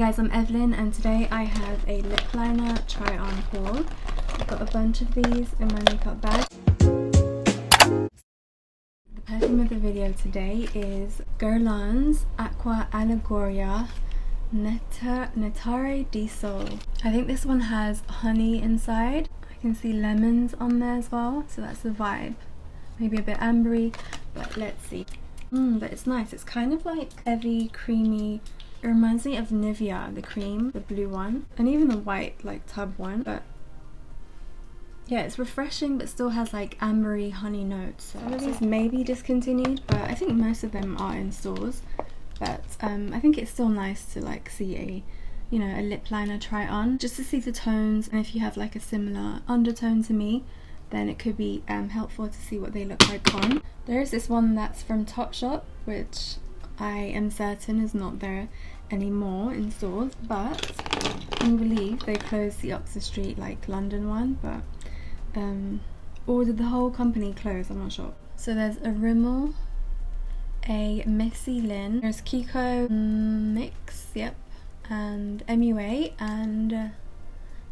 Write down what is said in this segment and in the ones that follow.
Guys, I'm Evelyn and today I have a lip liner try on haul. I've got a bunch of these in my makeup bag. The perfume of the video today is Guerlain's Aqua Allegoria Nettare di Sol. I think this one has honey inside. I can see lemons on there as well, so that's the vibe. Maybe a bit ambery, but let's see. But it's nice. It's kind of like heavy, creamy. It reminds me of Nivea, the cream, the blue one, and even the white, like tub one. But yeah, it's refreshing, but still has like ambery, honey notes. So some of these may be discontinued, but I think most of them are in stores. But I think it's still nice to like see a, you know, a lip liner try on, just to see the tones, and if you have like a similar undertone to me, then it could be helpful to see what they look like on. There is this one that's from Topshop, which I am certain is not there anymore in stores, but I believe they closed the Oxford Street, like London one, but or did the whole company close? I'm not sure. So there's a Rimmel, a Missy Lynn, there's Kiko Mix, yep, and MUA, and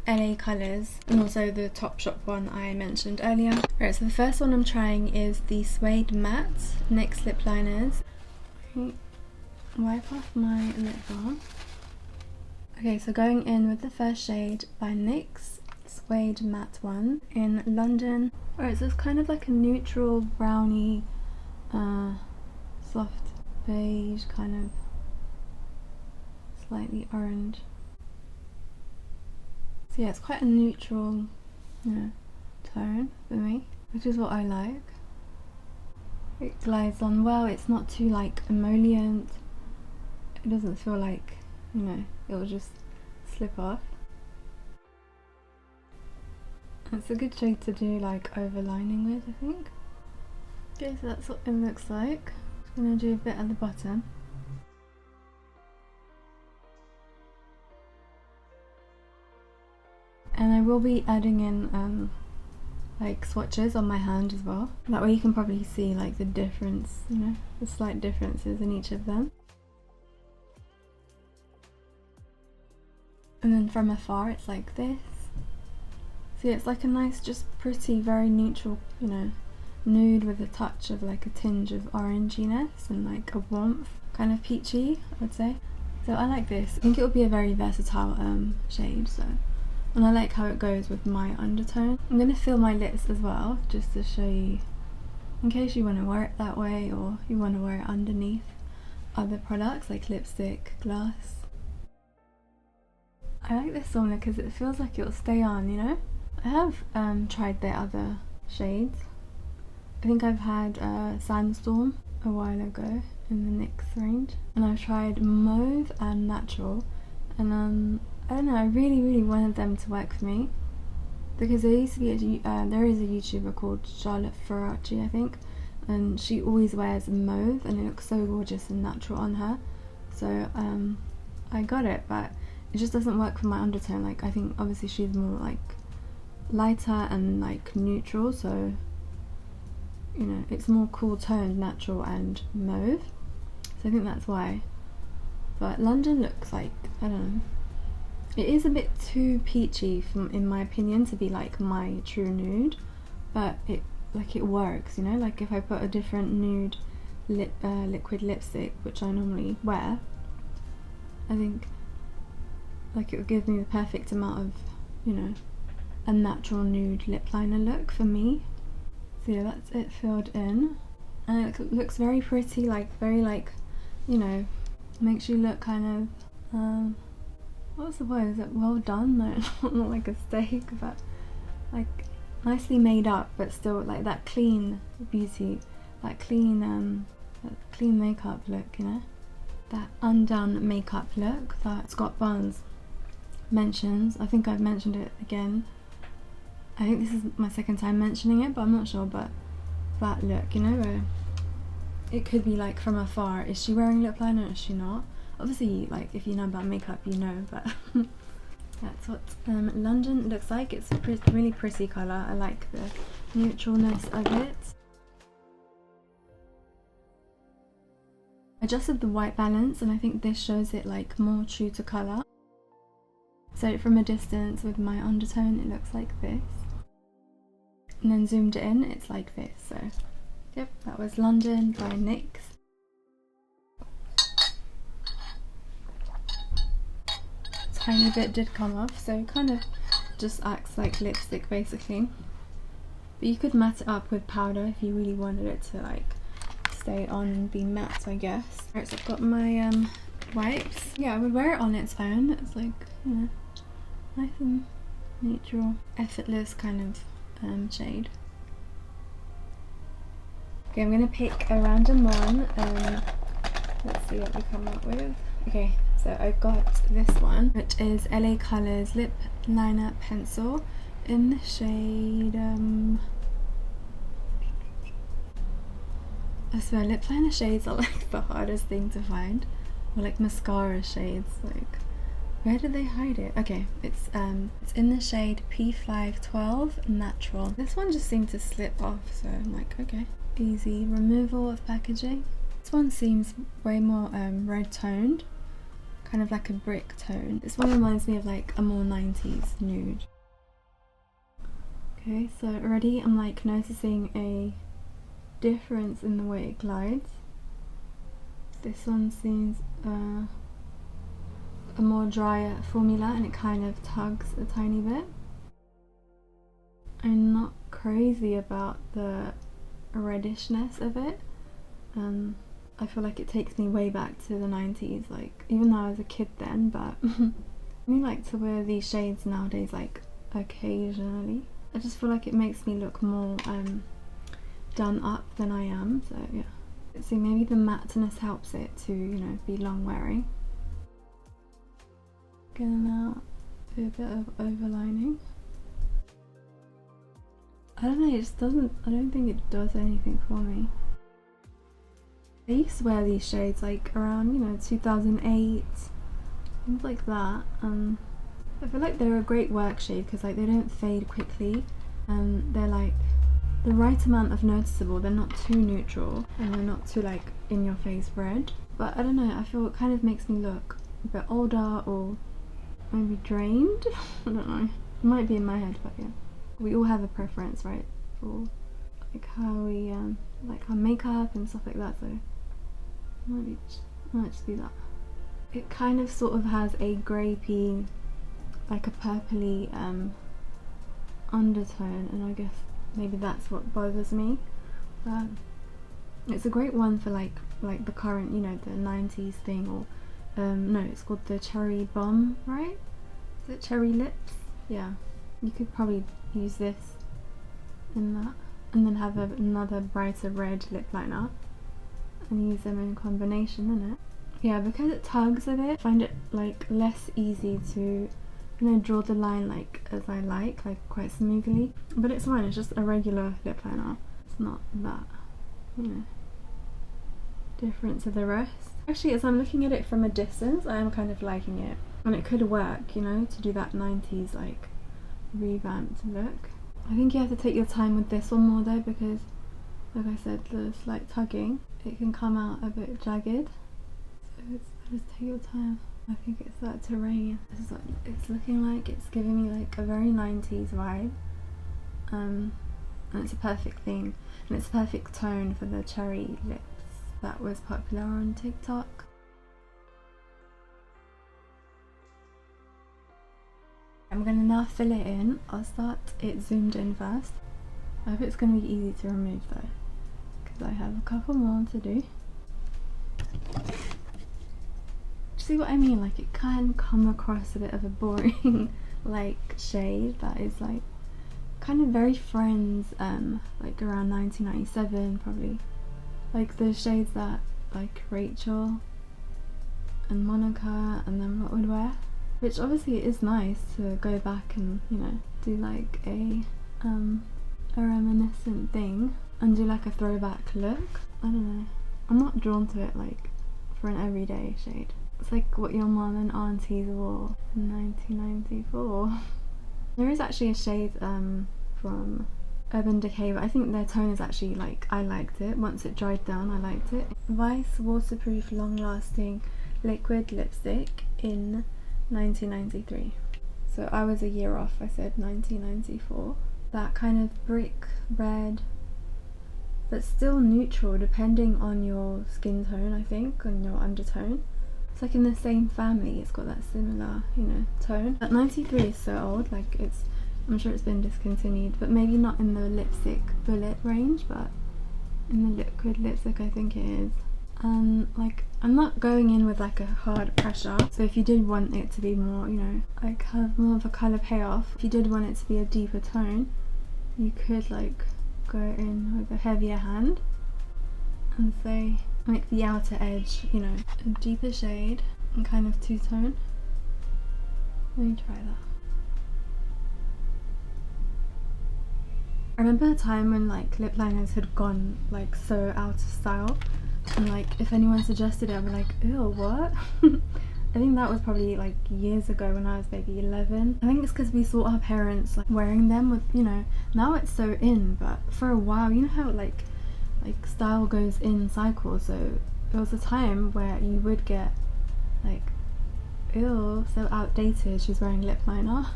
LA Colours, and also the Topshop one I mentioned earlier. Alright, so the first one I'm trying is the Suede Matte NYX Lip Liners. Wipe off my lip balm. Okay, so going in with the first shade by NYX, Suede Matte one in London. Alright, so it's kind of like a neutral brownie, soft beige, kind of slightly orange. So yeah, it's quite a neutral, you know, tone for me, which is what I like. It glides on well, it's not too like emollient. It doesn't feel like, you know, it'll just slip off. It's a good shade to do like overlining with, I think. Okay, so that's what it looks like. I'm gonna do a bit at the bottom. And I will be adding in like swatches on my hand as well. That way you can probably see like the difference, you know, the slight differences in each of them. And then from afar it's like this. So yeah, it's like a nice, just pretty, very neutral, you know, nude with a touch of like a tinge of oranginess and like a warmth, kind of peachy, I would say. So I like this. I think it will be a very versatile shade, so. And I like how it goes with my undertone. I'm going to fill my lips as well, just to show you, in case you want to wear it that way or you want to wear it underneath other products like lipstick, gloss. I like this one because it feels like it'll stay on, you know? I have tried their other shades. I think I've had Sandstorm a while ago in the NYX range. And I've tried Mauve and Natural. And I don't know, I really wanted them to work for me, because there used to be there is a YouTuber called Charlotte Ferracci, I think, and she always wears mauve and it looks so gorgeous and natural on her. So I got it, but it just doesn't work for my undertone. Like, I think obviously she's more like lighter and like neutral, so you know, it's more cool toned, natural and mauve. So I think that's why. But London looks like, I don't know, it is a bit too peachy in my opinion to be like my true nude, but it works, you know. Like if I put a different nude liquid lipstick, which I normally wear, I think like it would give me the perfect amount of, you know, a natural nude lip liner look for me. So yeah, that's it filled in, and it looks very pretty, like very like, you know, makes you look kind of what's the word? Is it well done? No, not like a steak, but like nicely made up, but still like that clean beauty, that clean makeup look, you know, that undone makeup look that Scott Barnes mentions. I think I've mentioned it again. I think this is my second time mentioning it, but I'm not sure. But that look, you know, where it could be like from afar, is she wearing lip liner or is she not? Obviously, like if you know about makeup, you know, but that's what London looks like. It's a really pretty colour. I like the neutralness of it. adjusted the white balance, and I think this shows it like more true to colour. So from a distance with my undertone it looks like this, and then zoomed in it's like this. So yep, that was London by NYX. Tiny bit did come off, so it kind of just acts like lipstick basically. But you could matte it up with powder if you really wanted it to like stay on and be matte, I guess. Alright, so I've got my wipes. Yeah, I would wear it on its own. It's like, you know, nice and neutral, effortless kind of shade. Okay, I'm gonna pick a random one. Let's see what we come up with. Okay, so I've got this one, which is LA Colors Lip Liner Pencil in the shade I swear lip liner shades are like the hardest thing to find, or like mascara shades, like where did they hide it? Okay, it's in the shade P512 Natural. This one just seemed to slip off, so I'm like, okay, easy removal of packaging. This one seems way more red toned, kind of like a brick tone. This one reminds me of like a more 90s nude. Okay, so already I'm like noticing a difference in the way it glides. This one seems a more drier formula, and it kind of tugs a tiny bit. I'm not crazy about the reddishness of it. I feel like it takes me way back to the 90s, like even though I was a kid then, but I really like to wear these shades nowadays, like occasionally. I just feel like it makes me look more done up than I am, so yeah. Let's see, maybe the matteness helps it to, you know, be long wearing. Gonna now do a bit of overlining. I don't know, it just doesn't, I don't think it does anything for me. I used to wear these shades like around, you know, 2008, things like that. I feel like they're a great work shade because like they don't fade quickly, and they're like the right amount of noticeable. They're not too neutral and they're not too like in your face red, but I don't know, I feel it kind of makes me look a bit older or maybe drained. I don't know, it might be in my head, but yeah, we all have a preference, right, for like how we like our makeup and stuff like that, so it might just be that. It kind of sort of has a grapey, like a purpley undertone, and I guess maybe that's what bothers me. It's a great one for like the current, you know, the 90s thing, or no, it's called the Cherry Bomb, right? Is it Cherry Lips? Yeah, you could probably use this in that, and then have another brighter red lip liner and use them in combination, innit? Yeah, because it tugs a bit, I find it like less easy to, you know, draw the line like as I like quite smoothly. But it's fine, it's just a regular lip liner. It's not that, you know, different to the rest. Actually, as I'm looking at it from a distance, I am kind of liking it. And it could work, you know, to do that 90s like revamped look. I think you have to take your time with this one more though, because like I said, the slight tugging, it can come out a bit jagged. So just take your time. I think it's that terrain. This is what it's looking like. It's giving me like a very 90s vibe. And it's a perfect thing. And it's a perfect tone for the cherry lips that was popular on TikTok. I'm gonna now fill it in. I'll start it zoomed in first. I hope it's gonna be easy to remove though, because I have a couple more to do. See what I mean? Like it can come across a bit of a boring like shade that is like kind of very Friends, like around 1997 probably, like the shades that like Rachel and Monica and them would wear, which obviously it is nice to go back and, you know, do like a reminiscent thing and do like a throwback look. I don't know, I'm not drawn to it like for an everyday shade. It's like what your mum and aunties wore in 1994. There is actually a shade from Urban Decay, but I think their tone is actually like, I liked it. Once it dried down, I liked it. Vice Waterproof Long Lasting Liquid Lipstick in 1993. So I was a year off, I said 1994. That kind of brick red, but still neutral depending on your skin tone, I think, and your undertone. It's like in the same family, it's got that similar, you know, tone. But 93 is so old, like it's, I'm sure it's been discontinued, but maybe not in the lipstick bullet range, but in the liquid lipstick I think it is. Like, I'm not going in with like a hard pressure, so if you did want it to be more, you know, like have more of a colour payoff, if you did want it to be a deeper tone, you could like go in with a heavier hand and say, make the outer edge, you know, a deeper shade and kind of two-tone. Let me try that. I remember a time when like lip liners had gone like so out of style, and like if anyone suggested it I'd be like, ew, what? I think that was probably like years ago when I was maybe 11. I think it's because we saw our parents like wearing them with, you know, now it's so in, but for a while, you know how like style goes in cycles, so there was a time where you would get like, ew, so outdated, she's wearing lip liner.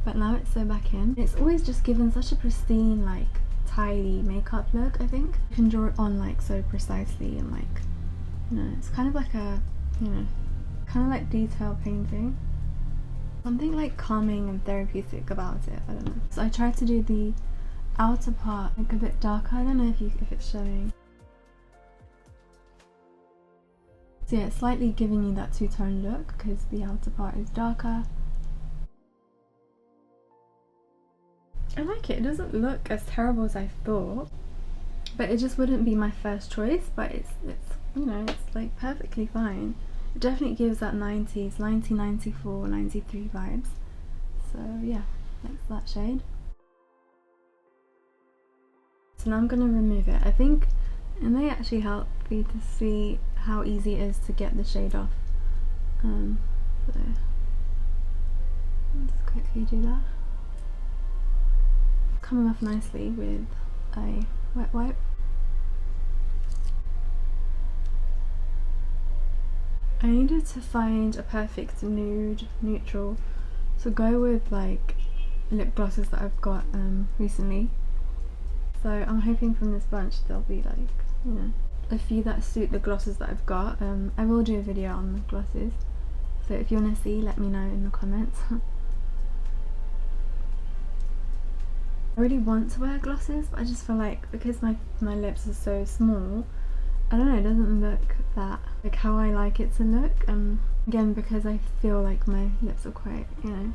But now it's so back in. It's always just given such a pristine, like tidy makeup look, I think. You can draw it on like so precisely and like, you know, it's kind of like a, you know, kind of like detail painting. Something like calming and therapeutic about it, I don't know. So I tried to do the outer part like a bit darker. I don't know if it's showing. So yeah, it's slightly giving you that two-tone look because the outer part is darker. I like it. It doesn't look as terrible as I thought, but it just wouldn't be my first choice, but it's you know, it's like perfectly fine. It definitely gives that 90s, 1994, 93 vibes. So yeah, that's that shade. So now I'm going to remove it. I think it may actually help you to see how easy it is to get the shade off. So I'll just quickly do that. Coming off nicely with a wet wipe. I needed to find a perfect nude neutral to go with like lip glosses that I've got recently. So I'm hoping from this bunch there'll be like, you know, a few that suit the glosses that I've got. I will do a video on the glosses, so if you want to see, let me know in the comments. I really want to wear glosses, but I just feel like because my lips are so small, I don't know, it doesn't look that like how I like it to look. Again, because I feel like my lips are quite, you know,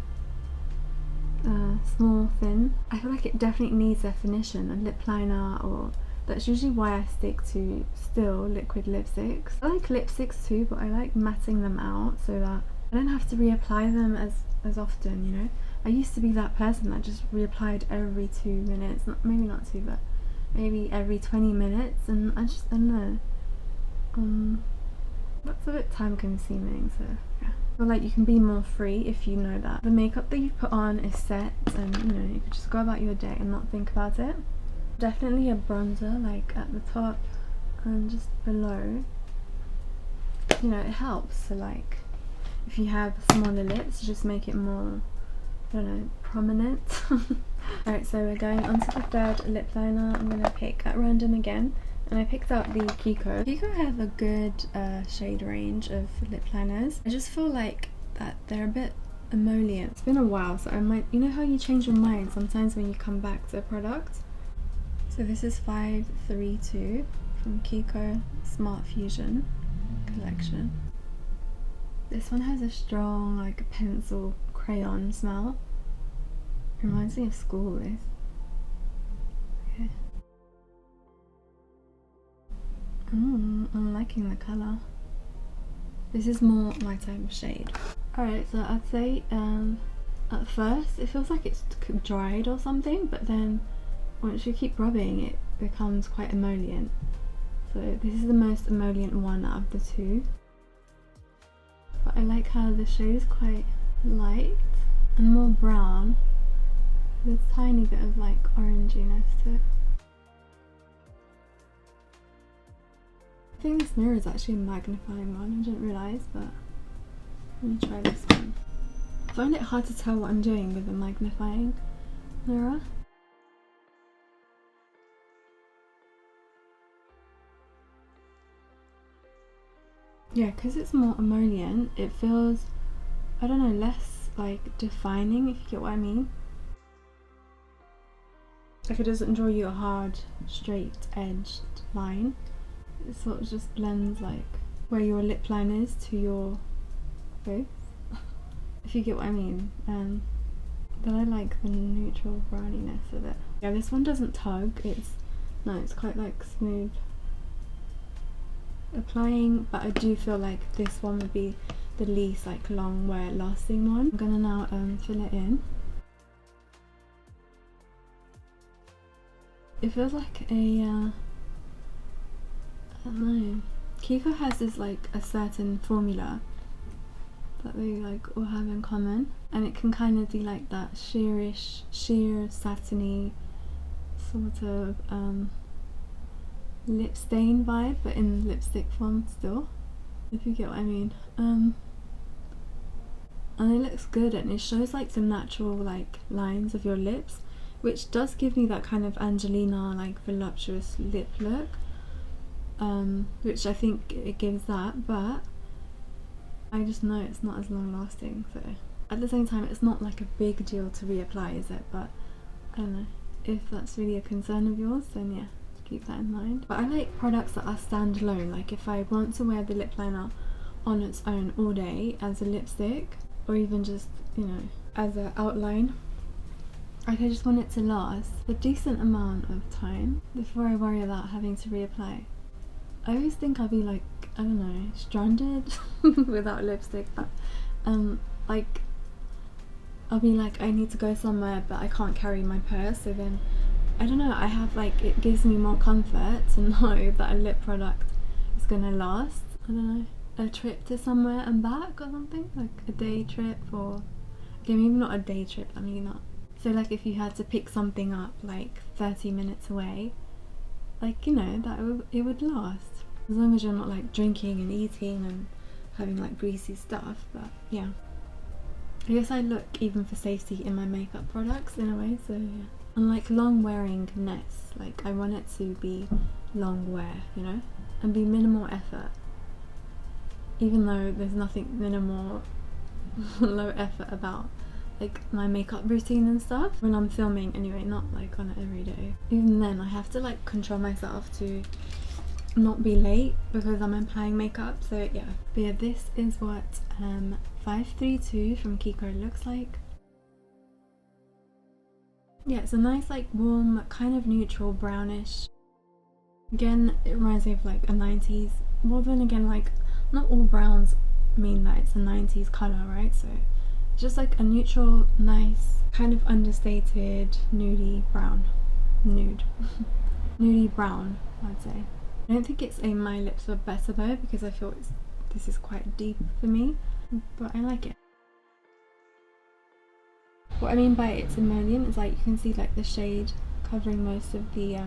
small, thin, I feel like it definitely needs definition, a lip liner, or that's usually why I stick to still liquid lipsticks. I like lipsticks too, but I like matting them out so that I don't have to reapply them as often, you know. I used to be that person that just reapplied every 2 minutes, maybe not 2, but maybe every 20 minutes, and I don't know, that's a bit time consuming, so yeah. I feel like you can be more free if you know that the makeup that you put on is set, and you know, you can just go about your day and not think about it. Definitely a bronzer like at the top and just below, you know, it helps. So like if you have smaller lips, just make it more, I don't know, prominent. Alright, so we're going on to the third lip liner. I'm going to pick at random again, and I picked out the Kiko. Kiko have a good shade range of lip liners. I just feel like that they're a bit emollient. It's been a while, so I might, you know how you change your mind sometimes when you come back to a product? So this is 532 from Kiko Smart Fusion collection. This one has a strong like pencil crayon smell. Reminds me of school, this. Okay. I'm liking the colour. This is more my type of shade. Alright, so I'd say at first it feels like it's dried or something, but then once you keep rubbing it becomes quite emollient. So this is the most emollient one out of the two. But I like how the shade is quite light and more brown. There's a tiny bit of like oranginess to it. I think this mirror is actually a magnifying one, I didn't realise, but let me try this one. I find it hard to tell what I'm doing with a magnifying mirror. Yeah, because it's more emollient, it feels, I don't know, less like defining, if you get what I mean. Like it doesn't draw you a hard, straight edged line. It sort of just blends like where your lip line is to your face, if you get what I mean. But I like the neutral browniness of it. Yeah, this one doesn't tug, it's quite like smooth applying, but I do feel like this one would be the least like long wear lasting one. I'm gonna now fill it in. It feels like a I don't know, Kiko has this like a certain formula that they like all have in common, and it can kind of be like that sheer satiny sort of lip stain vibe, but in lipstick form still, if you get what I mean. And it looks good, and it shows like the natural like lines of your lips, which does give me that kind of Angelina like voluptuous lip look, which I think it gives that, but I just know it's not as long lasting. So at the same time, it's not like a big deal to reapply, is it? But I don't know, if that's really a concern of yours, then yeah, keep that in mind. But I like products that are standalone, like if I want to wear the lip liner on its own all day as a lipstick, or even just, you know, as an outline, like I just want it to last a decent amount of time before I worry about having to reapply. I always think I'll be like, I don't know, stranded without lipstick, but like I'll be like, I need to go somewhere but I can't carry my purse, so then I don't know, I have like, it gives me more comfort to know that a lip product is gonna last. I don't know, a trip to somewhere and back or something, like a day trip, or okay, maybe not a day trip, I mean not. So like if you had to pick something up like 30 minutes away, like, you know, it would last, as long as you're not like drinking and eating and having like greasy stuff. But yeah, I guess I look even for safety in my makeup products in a way, so yeah. And like long wearingness, like I want it to be long wear, you know, and be minimal effort, even though there's nothing minimal low effort about like my makeup routine and stuff when I'm filming anyway, not like on it every day. Even then I have to like control myself to not be late because I'm applying makeup, so yeah. But yeah, this is what 532 from Kiko looks like. Yeah, it's a nice like warm kind of neutral brownish. Again, it reminds me of like a 90s, well then again, like not all browns mean that it's a 90s colour, right? So just like a neutral, nice, kind of understated nudie brown. Nude. Nudie brown, I'd say. I don't think it's a My Lips Were Better though, because I feel this is quite deep for me, but I like it. What I mean by it's emollient is like you can see like the shade covering most of the,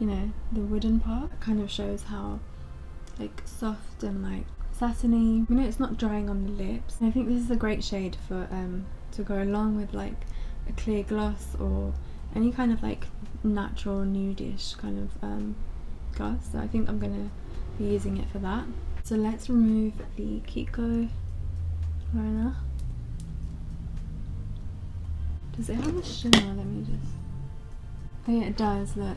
you know, the wooden part. It kind of shows how like soft and like satiny, you know, it's not drying on the lips. And I think this is a great shade for to go along with like a clear gloss or any kind of like natural nudish kind of gloss. So I think I'm gonna be using it for that. So let's remove the Kiko liner. Does it have a shimmer? Let me just, oh yeah, it does, look.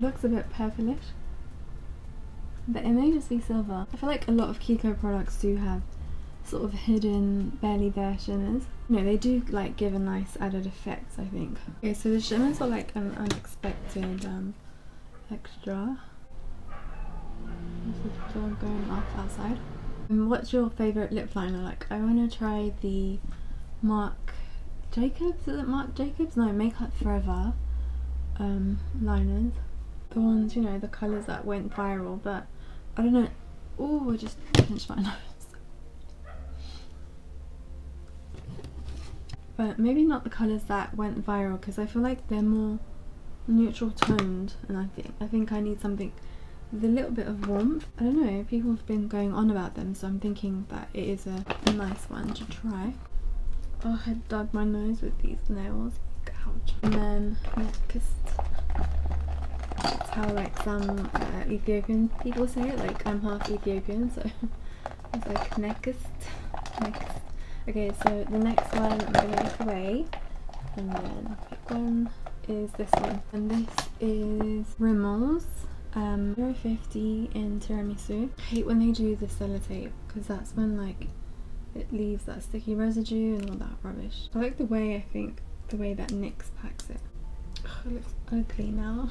Looks a bit purplish, but it may just be silver. I feel like a lot of Kiko products do have sort of hidden, barely there shimmers. No, they do like give a nice added effect, I think. Okay, so the shimmers are like an unexpected extra. There's a dog going off outside. And what's your favourite lip liner? Like, I want to try the Marc Jacobs, is it Marc Jacobs? No, Makeup Forever liners. The ones, you know, the colours that went viral, but I don't know. Oh, I just pinched my nose. but maybe not the colours that went viral, because I feel like they're more neutral toned, and I think I need something with a little bit of warmth. I don't know, people have been going on about them, so I'm thinking that it is a nice one to try. Oh, I dug my nose with these nails. Ouch. And then next, that's how like some Ethiopian people say it, like I'm half Ethiopian, so it's like next. Okay, so the next one I'm gonna look away, and then pick one is this one, and this is Rimmel's 050 in tiramisu. I hate when they do the sellotape, because that's when like it leaves that sticky residue and all that rubbish. I like the way that NYX packs it. Ugh, it looks ugly now.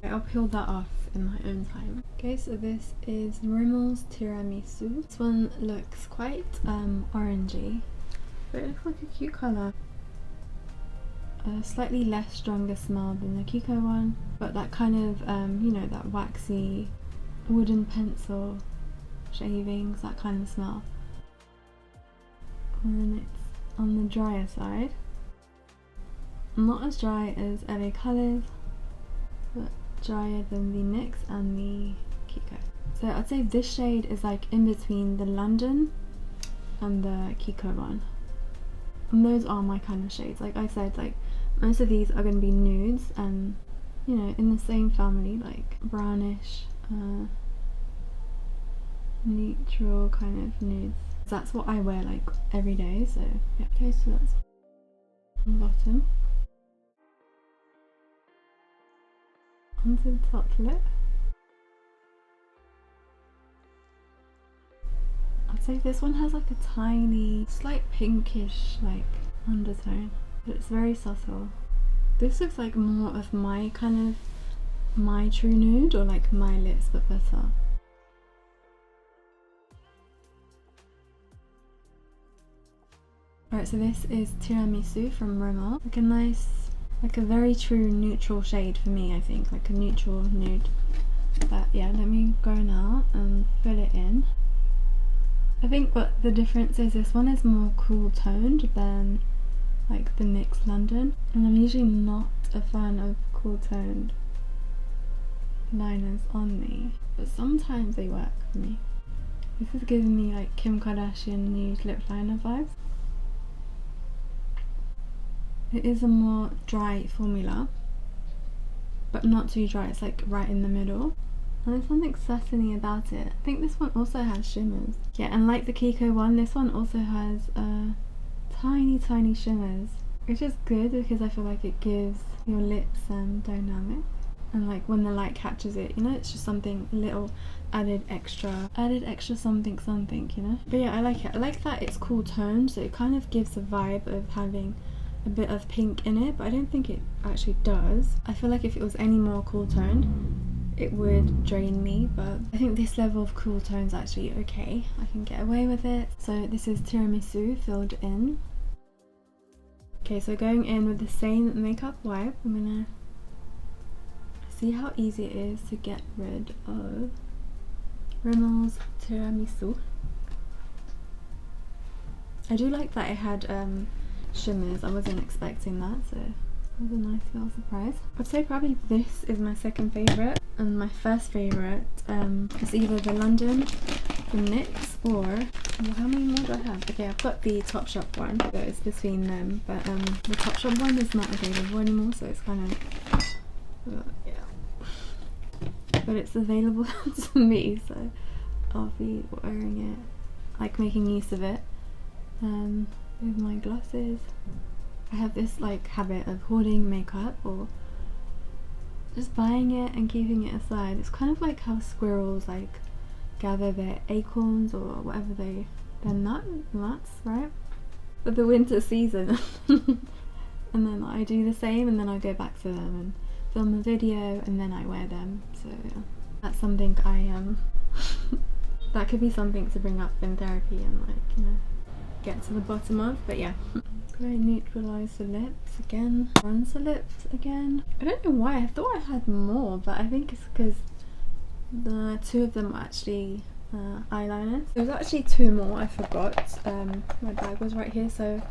I'll peel that off in my own time. Okay, so this is Rimmel's tiramisu. This one looks quite orangey, but it looks like a cute colour. A slightly less stronger smell than the Kiko one, but that kind of you know, that waxy wooden pencil shavings, that kind of smell. And then it's on the drier side, not as dry as LA Colors, but drier than the NYX and the Kiko. So I'd say this shade is like in between the London and the Kiko one, and those are my kind of shades. Like I said, like most of these are going to be nudes, and you know, in the same family, like brownish, neutral kind of nudes. That's what I wear like every day, so yeah. Okay, so that's on the bottom. Onto the top lip. I'd say this one has like a tiny, slight pinkish like undertone, but it's very subtle. This looks like more of my kind of, my true nude, or like my lips but better. Alright, so this is Tiramisu from Rimmel. Like a nice, like a very true neutral shade for me, I think. Like a neutral nude. But yeah, let me go now and fill it in. I think what the difference is, this one is more cool toned than like the NYX London. And I'm usually not a fan of cool toned liners on me, but sometimes they work for me. This is giving me like Kim Kardashian nude lip liner vibes. It is a more dry formula, but not too dry. It's like right in the middle, and there's something satiny about it. I think this one also has shimmers. Yeah, and like the Kiko one, this one also has tiny shimmers, which is good because I feel like it gives your lips dynamic, and like when the light catches it, you know, it's just something, a little added extra something, you know. But yeah, I like it. I like that it's cool toned, so it kind of gives a vibe of having a bit of pink in it, but I don't think it actually does. I feel like if it was any more cool toned, it would drain me, but I think this level of cool tone's actually okay. I can get away with it. So this is Tiramisu filled in. Okay, so going in with the same makeup wipe, I'm gonna see how easy it is to get rid of Rimmel's Tiramisu. I do like that it had shimmers. I wasn't expecting that, so it was a nice little surprise. I'd say probably this is my second favourite, and my first favourite is either the London, the NYX, or well, how many more do I have? Okay, I've got the Topshop one, so it's between them, but the Topshop one is not available anymore, so it's kind of yeah, but it's available to me, so I'll be wearing it, like making use of it. With my glosses. I have this like habit of hoarding makeup, or just buying it and keeping it aside. It's kind of like how squirrels like gather their acorns or whatever they're nuts, right? For the winter season. And then I do the same, and then I go back to them and film a video, and then I wear them. So yeah, that's something I that could be something to bring up in therapy and like, you know, get to the bottom of. But yeah, go neutralize the lips again, bronze the lips again. I don't know why, I thought I had more, but I think it's because the two of them are actually eyeliners. There was actually two more, I forgot. My bag was right here, so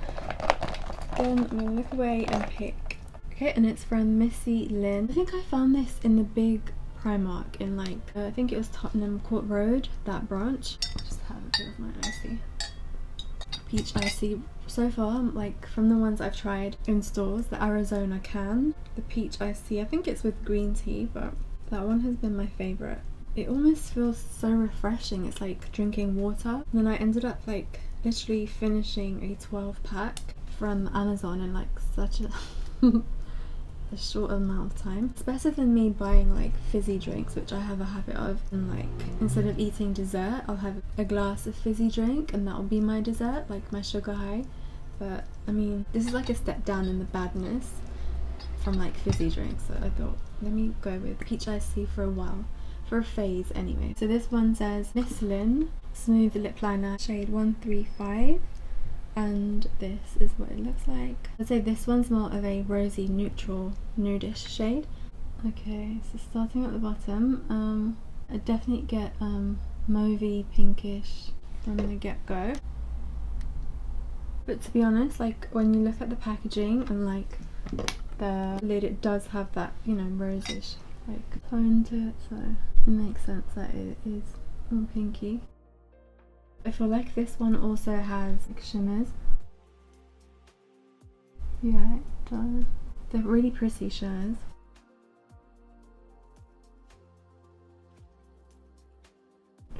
then I'm gonna look away and pick. Okay, and it's from Missy Lynn. I think I found this in the big Primark in like, I think it was Tottenham Court Road, that branch. I'll just have a bit of my icy. Peach icy. So far, like from the ones I've tried in stores, the Arizona can, the peach icy, I think it's with green tea, but that one has been my favourite. It almost feels so refreshing, it's like drinking water. And then I ended up like literally finishing a 12 pack from Amazon in like such a short amount of time. It's better than me buying like fizzy drinks, which I have a habit of, and like instead of eating dessert I'll have a glass of fizzy drink and that'll be my dessert, like my sugar high. But I mean, this is like a step down in the badness from like fizzy drinks, so I thought let me go with peach iced tea for a while, for a phase anyway. So this one says Miss Lynn Smooth Lip Liner shade 135, and this is what it looks like. I'd say this one's more of a rosy neutral nudish shade. Okay, so starting at the bottom, I definitely get mauvey pinkish from the get-go. But to be honest, like when you look at the packaging and like the lid, it does have that, you know, rosish like tone to it, so it makes sense that it is more pinky. I feel like this one also has like shimmers. Yeah, it does. They're really pretty shimmers.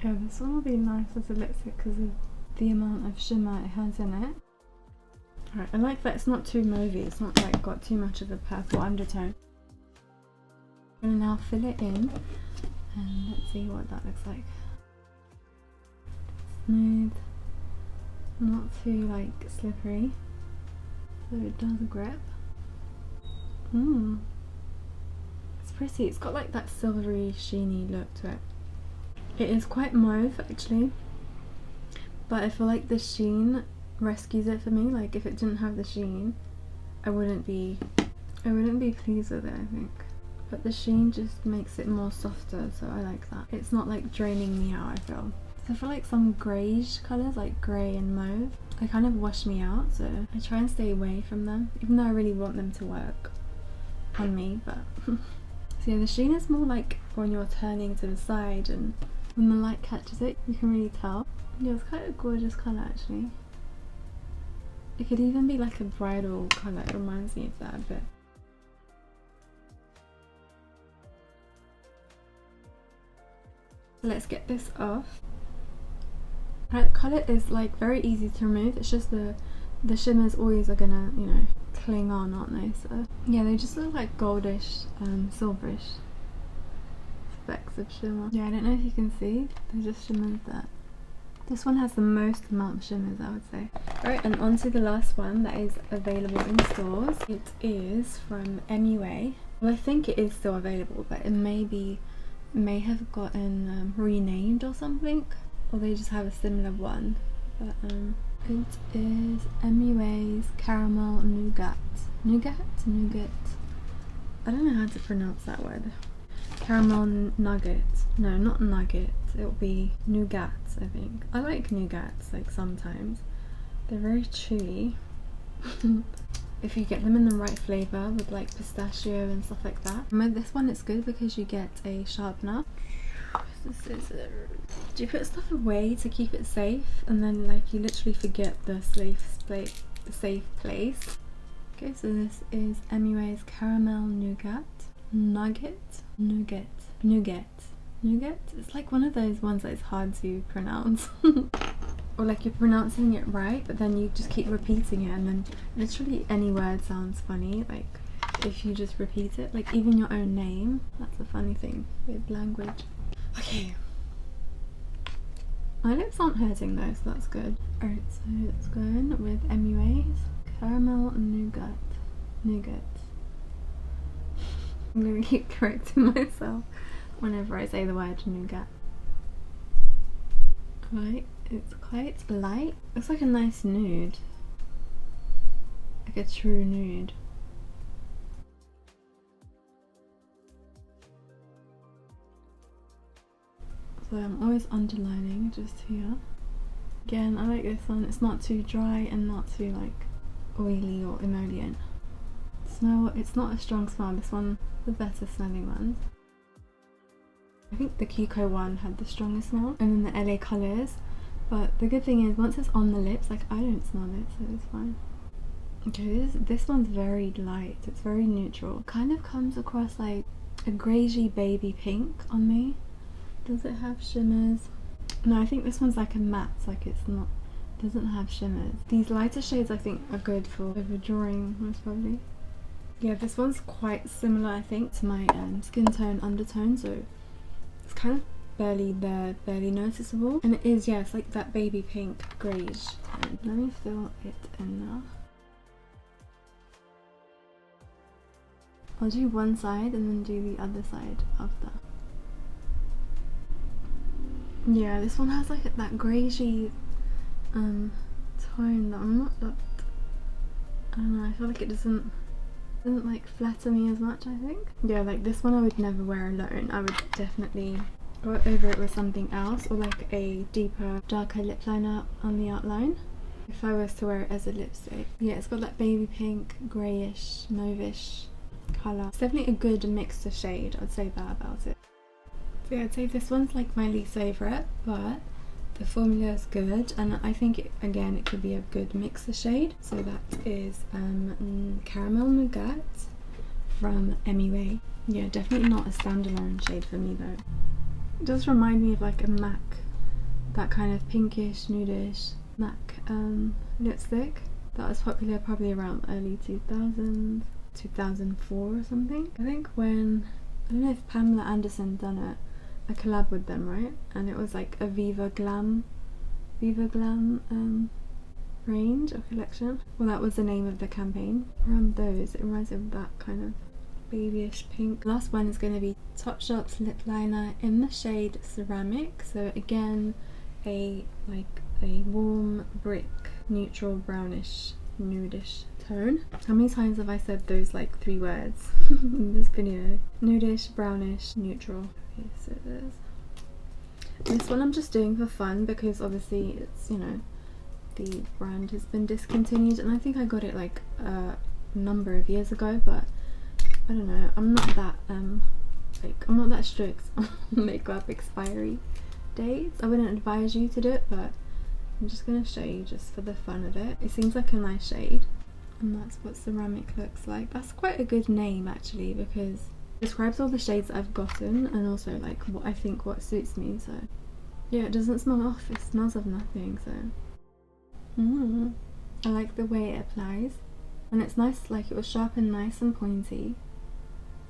Yeah, this one will be nice as a lipstick because of the amount of shimmer it has in it. Alright, I like that it's not too mauvey, it's not like got too much of a purple undertone. I'm gonna now fill it in and let's see what that looks like. Smooth, not too like slippery, so it does grip. It's pretty, it's got like that silvery sheeny look to it. It is quite mauve actually, but I feel like the sheen rescues it for me. Like if it didn't have the sheen, I wouldn't be pleased with it, I think. But the sheen just makes it more softer, so I like that. It's not like draining me out, I feel. So I feel like some greyish colours, like grey and mauve, they kind of wash me out, so I try and stay away from them, even though I really want them to work on me, but so yeah, the sheen is more like when you're turning to the side and when the light catches it, you can really tell. Yeah, it's quite a gorgeous colour actually. It could even be like a bridal colour, it reminds me of that a bit. So let's get this off. Right, the colour is like very easy to remove, it's just the shimmers always are gonna, you know, cling on, aren't they? So yeah, they just look like goldish, silverish specks of shimmer. Yeah, I don't know if you can see, they're just shimmers there. This one has the most amount of shimmers, I would say. Right, and on to the last one that is available in stores. It is from MUA. Well, I think it is still available, but it may have gotten renamed or something, or they just have a similar one. But it is MUA's Caramel Nougat. Nougat? I don't know how to pronounce that word. Caramel nugget. No, not nugget. It'll be nougats, I think. I like nougats, like sometimes. They're very chewy. If you get them in the right flavour with like pistachio and stuff like that. And with this one it's good because you get a sharpener. Do you put stuff away to keep it safe and then like you literally forget the safe place? Okay, so this is MUA's Caramel Nougat. Nougat. It's like one of those ones that is hard to pronounce. Or like you're pronouncing it right, but then you just keep repeating it, and then literally any word sounds funny, like if you just repeat it, like even your own name. That's a funny thing with language. Okay. My lips aren't hurting though, so that's good. Alright, so let's go in with MUA's Caramel Nougat. I'm gonna keep correcting myself whenever I say the word nougat. Right, it's quite light. Looks like a nice nude. Like a true nude. So I'm always underlining just here. Again, I like this one. It's not too dry and not too like oily or emollient. Smell, it's not a strong smell. This one, the better smelling ones. I think the Kiko one had the strongest smell, and then the LA Colors. But the good thing is, once it's on the lips, like I don't smell it, so it's fine. Okay, this one's very light. It's very neutral. Kind of comes across like a greyish baby pink on me. Does it have shimmers? No, I think this one's like a matte, like it's not, doesn't have shimmers. These lighter shades I think are good for overdrawing most probably. Yeah, this one's quite similar I think to my skin tone undertone, so it's kind of barely there, barely noticeable. And it is, yeah, it's like that baby pink greyish tone. Let me fill it in now. I'll do one side and then do the other side after. Yeah, this one has like that greyish tone that I'm not that, I don't know, I feel like it doesn't like flatter me as much, I think. Yeah, like this one I would never wear alone. I would definitely go over it with something else, or like a deeper, darker lip liner on the outline if I was to wear it as a lipstick. Yeah, it's got that baby pink, greyish, mauvish colour. It's definitely a good mixed shade, I'd say that about it. So yeah, I'd say this one's like my least favourite, but the formula is good, and I think again it could be a good mixer shade. So that is Caramel Nougat from Ambyion. Yeah, definitely not a standalone shade for me though. It does remind me of like a MAC, that kind of pinkish, nudish MAC lipstick that was popular probably around early 2000s, 2004 or something. I think when, I don't know if Pamela Anderson done a collab with them, right? And it was like a Viva Glam range or collection. Well, that was the name of the campaign. Around those, it reminds me of that kind of babyish pink. Last one is going to be Topshop's lip liner in the shade Ceramic. So again, a warm brick, neutral brownish, nudish tone. How many times have I said those like 3 words in this video? Nudish, brownish, neutral. Okay, so there's this one I'm just doing for fun because obviously it's, you know, the brand has been discontinued, and I think I got it like a number of years ago, but I don't know, I'm not that I'm not that strict on makeup expiry dates. I wouldn't advise you to do it, but I'm just gonna show you just for the fun of it. It seems like a nice shade, and that's what Ceramic looks like. That's quite a good name actually, because it describes all the shades that I've gotten and also like what I think what suits me. So yeah, it doesn't smell off, it smells of nothing. So I like the way it applies, and it's nice, like it was sharp and nice and pointy.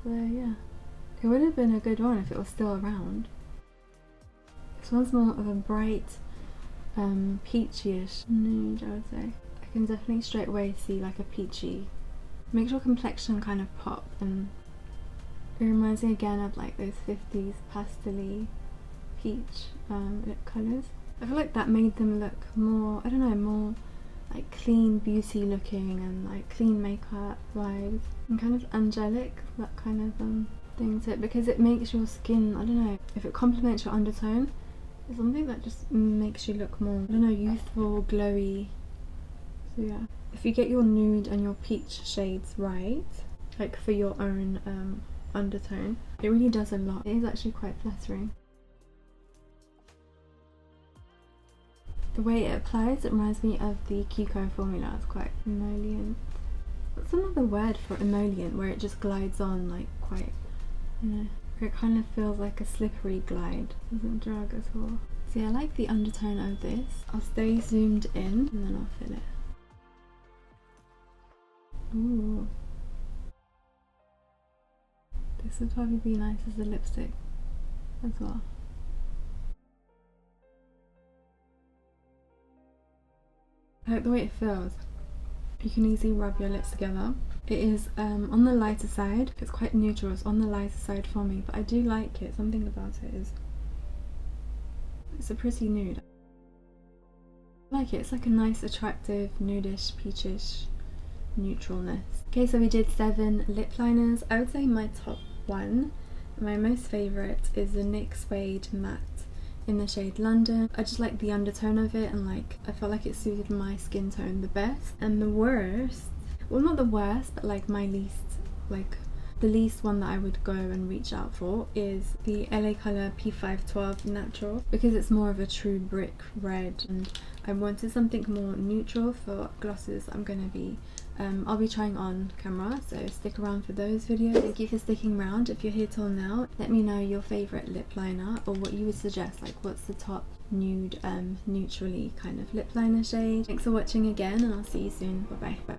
So yeah, it would have been a good one if it was still around. This one's more of a bright peachy-ish nude, I would say. I can definitely straight away see like a peachy, makes your complexion kind of pop, and it reminds me again of like those 50s pastel-y peach lip colours. I feel like that made them look more, I don't know, more like clean beauty looking and like clean makeup vibes, and kind of angelic, that kind of thing to it, because it makes your skin, I don't know, if it complements your undertone, it's something that just makes you look more, I don't know, youthful, glowy. So yeah, if you get your nude and your peach shades right, like for your own undertone, it really does a lot. It is actually quite flattering. The way it applies, it reminds me of the Kiko formula. It's quite emollient. What's another word for emollient, where it just glides on like quite, you know, where it kind of feels like a slippery glide, doesn't drag at all. So yeah, I like the undertone of this. I'll stay zoomed in and then I'll fill it. Ooh. This would probably be nice as a lipstick as well. I like the way it feels. You can easily rub your lips together. It is on the lighter side. It's quite neutral, it's on the lighter side for me, but I do like it. Something about it is, it's a pretty nude. I like it. It's like a nice, attractive, nudish, peachish neutralness. Okay, so we did 7 lip liners. I would say my top one, my most favourite, is the NYX Suede Matte in the shade London. I just like the undertone of it, and like I felt like it suited my skin tone the best. And the worst, well not the worst, but like my least, like the least one that I would go and reach out for is the LA Color P512 Natural, because it's more of a true brick red and I wanted something more neutral for glosses I'm gonna be I'll be trying on camera, so stick around for those videos. Thank you for sticking around. If you're here till now, let me know your favourite lip liner or what you would suggest, like what's the top nude neutrally kind of lip liner shade. Thanks for watching again, and I'll see you soon. Bye bye.